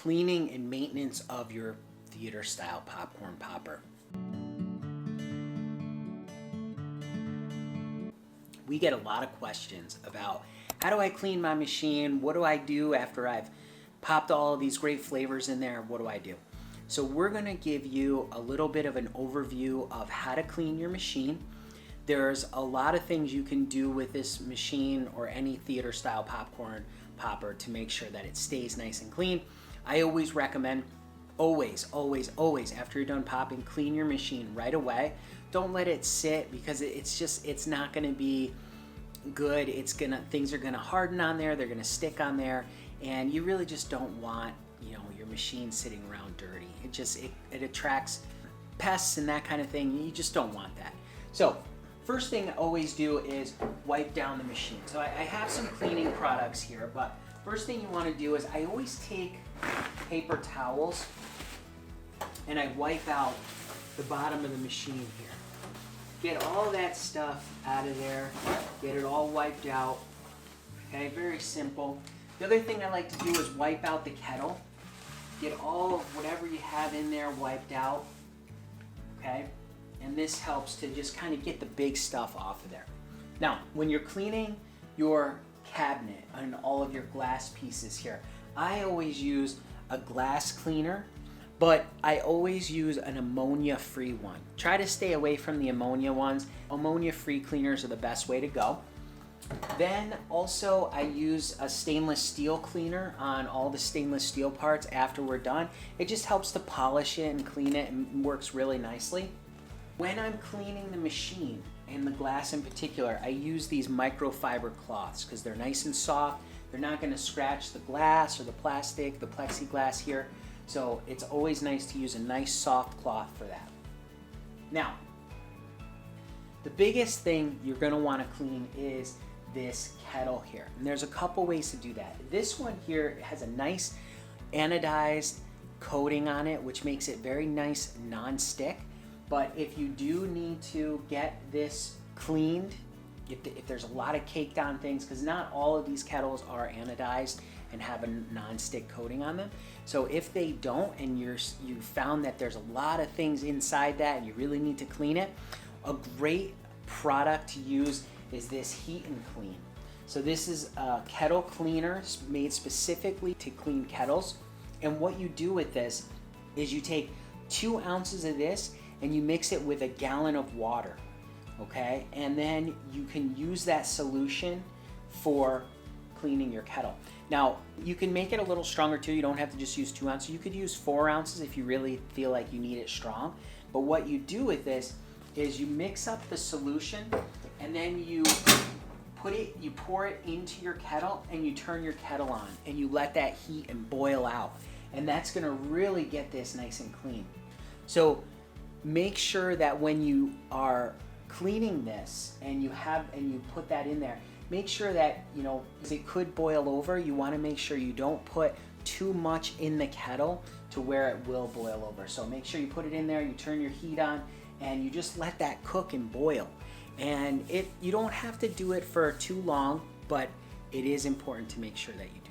cleaning and maintenance of your theater style popcorn popper. We get a lot of questions about how do I clean my machine? What do I do after I've popped all of these great flavors in there? What do I do? So we're going to give you a little bit of an overview of how to clean your machine. There's a lot of things you can do with this machine or any theater style popcorn popper to make sure that it stays nice and clean. I always recommend always after you're done popping, clean your machine right away. Don't let it sit, because it's not going to be good. Things are going to harden on there, they're going to stick on there, and you really just don't want your machine sitting around dirty. It attracts pests and that kind of thing. You just don't want that. So first thing I always do is wipe down the machine. So I have some cleaning products here, but first thing you want to do is I always take paper towels and I wipe out the bottom of the machine here. Get all that stuff out of there, get it all wiped out. Okay, very simple. The other thing I like to do is wipe out the kettle. Get all of whatever you have in there wiped out. Okay, and this helps to just kind of get the big stuff off of there. Now, when you're cleaning your cabinet and all of your glass pieces here, I always use a glass cleaner, but I always use an ammonia-free one. Try to stay away from the ammonia ones. Ammonia-free cleaners are the best way to go. Then also I use a stainless steel cleaner on all the stainless steel parts after we're done. It just helps to polish it and clean it and works really nicely. When I'm cleaning the machine, and the glass in particular, I use these microfiber cloths because they're nice and soft. They're not going to scratch the glass or the plastic, the plexiglass here. So it's always nice to use a nice soft cloth for that. Now, the biggest thing you're going to want to clean is this kettle here. And there's a couple ways to do that. This one here has a nice anodized coating on it, which makes it very nice non-stick. But if you do need to get this cleaned, if there's a lot of caked on things, because not all of these kettles are anodized and have a non-stick coating on them. So if they don't, and you found that there's a lot of things inside that and you really need to clean it, a great product to use is this Heat and Clean. So this is a kettle cleaner made specifically to clean kettles. And what you do with this is you take 2 ounces of this and you mix it with a gallon of water, okay? And then you can use that solution for cleaning your kettle. Now, you can make it a little stronger too. You don't have to just use 2 ounces. You could use 4 ounces if you really feel like you need it strong. But what you do with this is you mix up the solution and then you pour it into your kettle and you turn your kettle on and you let that heat and boil out. And that's gonna really get this nice and clean. So make sure that when you are cleaning this and you put that in there, make sure that, because it could boil over, you want to make sure you don't put too much in the kettle to where it will boil over. So make sure you put it in there, you turn your heat on, and you just let that cook and boil. And you don't have to do it for too long, but it is important to make sure that you